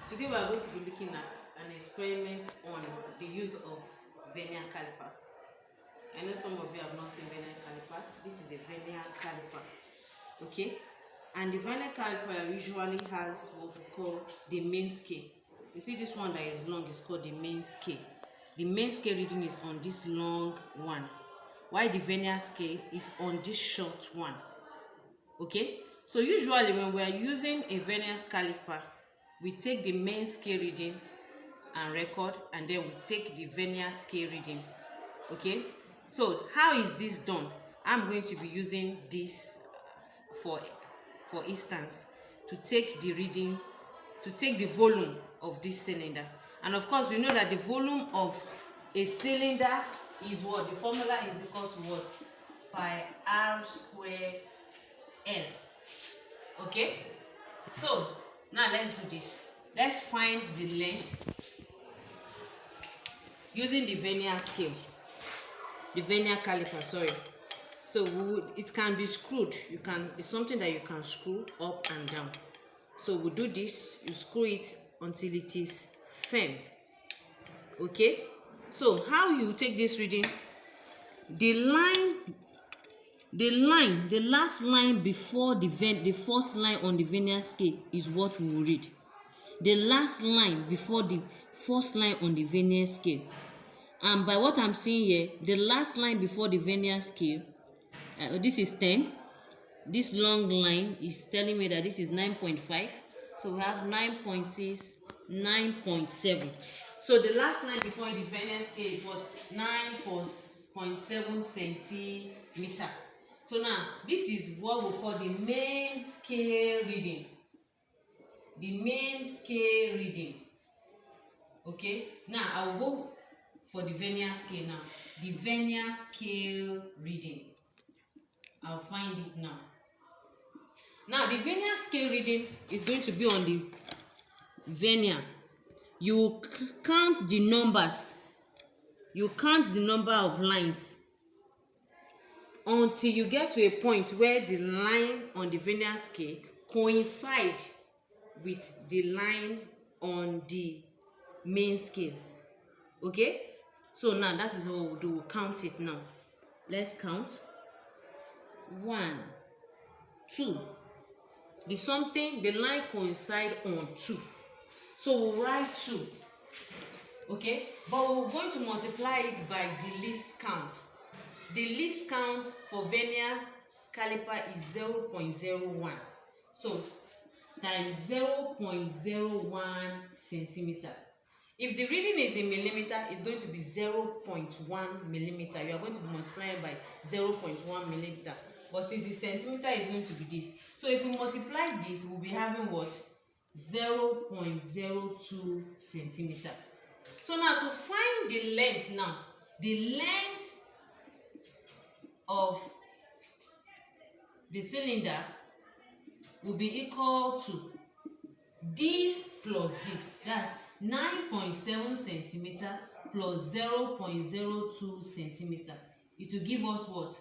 Today we are going to be looking at an experiment on the use of vernier caliper. I know some of you have not seen vernier caliper. This is a vernier caliper, okay? And the vernier caliper usually has what we call the main scale. You see this one that is long is called the main scale. The main scale reading is on this long one, while the vernier scale is on this short one, okay? So usually when we are using a vernier caliper, we take the main scale reading and record, and then we take the vernier scale reading, okay? So how is this done? I'm going to be using this for instance to take the reading, to take the volume of this cylinder. And of course we know that the volume of a cylinder is what? The formula is equal to what? Pi r square L. Okay, so now let's do this. Let's find the length using the vernier scale, the vernier caliper, sorry. So it can be screwed. It's something that you can screw up and down. So we'll do this. You screw it until it is firm. Okay, so how you take this reading? The last line before the first line on the vernier scale is what we will read. The last line before the first line on the vernier scale. And by what I'm seeing here, the last line before the vernier scale, this is 10. This long line is telling me that this is 9.5. So we have 9.6, 9.7. So the last line before the vernier scale is what? 9.7 centimeter. So now this is what we call the main scale reading. The main scale reading. Okay, now I will go for the vernier scale now. The vernier scale reading. I'll find it now. Now the vernier scale reading is going to be on the vernier. You count the numbers. You count the number of lines until you get to a point where the line on the vernier scale coincide with the line on the main scale. Okay, so now that is what we'll do. We'll count it now. Let's count. 1, 2. The line coincide on 2, so we'll write 2. Okay, but we're going to multiply it by the least count. The least count for vernier caliper is 0.01. So times 0.01 centimeter. If the reading is in millimeter, it's going to be 0.1 millimeter. You are going to be multiplying by 0.1 millimeter. But since the centimeter is going to be this, so if we multiply this, we'll be having what? 0.02 centimeter. So now to find the length now, the length of the cylinder will be equal to this plus this. That's 9.7 centimeter plus 0.02 centimeter. It will give us what?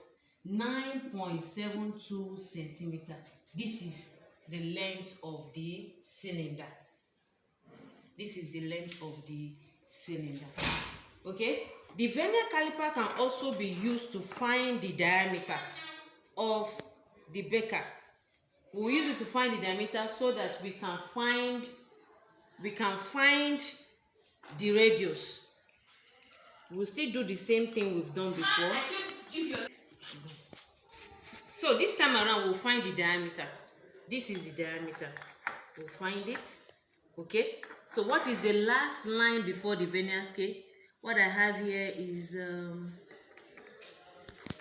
9.72 centimeter. This is the length of the cylinder. This is the length of the cylinder. Okay, the vernier caliper can also be used to find the diameter of the beaker. We'll use it to find the diameter so that we can find the radius. We'll still do the same thing we've done before. So this time around we'll find the diameter. This is the diameter. We'll find it. Okay, so what is the last line before the vernier scale? What I have here is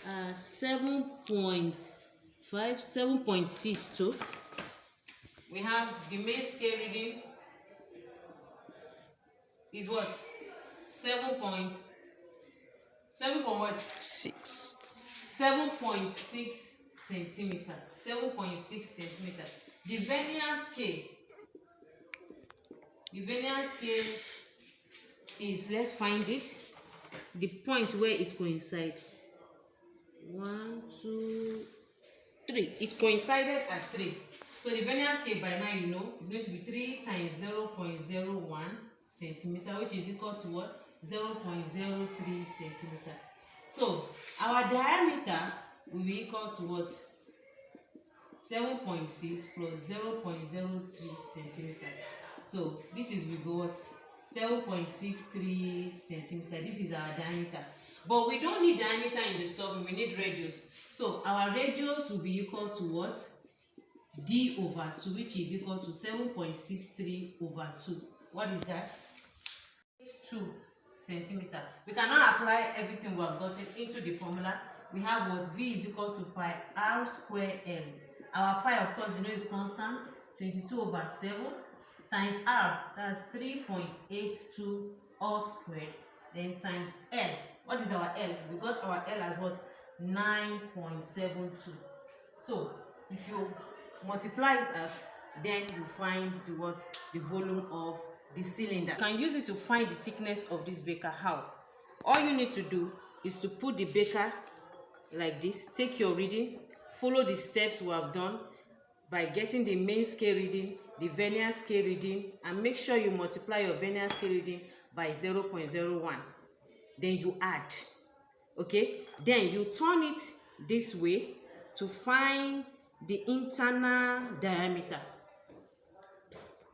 7.62. We have the main scale reading is what? 7.6 centimeter. 7.6 centimeter. The vernier scale is, let's find it, the point where it coincides. 1, 2, 3. It coincided at 3. So the vernier scale by now you know is going to be 3 times 0.01 centimeter, which is equal to what? 0.03 centimeter. So our diameter will be equal to what? 7.6 plus 0.03 centimeter. So this is we go what? 7.63 centimeter. This is our diameter. But we don't need diameter in the solving, we need radius. So our radius will be equal to what? D over 2, which is equal to 7.63 over 2. What is that? 2 centimeter. We can now apply everything we have gotten into the formula. We have what? V is equal to pi r square L. Our pi, of course, we know is constant, 22 over 7 times r, that's 3.82 all squared, then times L. What is our L? We got our L as what? 9.72. So if you multiply it as, then you find the what? The volume of the cylinder. You can use it to find the thickness of this beaker. How? All you need to do is to put the beaker like this, take your reading, follow the steps we have done by getting the main scale reading, the vernier scale reading, and make sure you multiply your vernier scale reading by 0.01. Then you add. Okay? Then you turn it this way to find the internal diameter.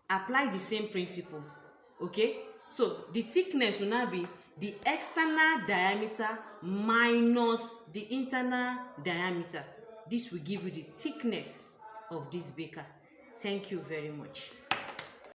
Apply the same principle. Okay? So the thickness will now be the external diameter minus the internal diameter. This will give you the thickness of this beaker. Thank you very much.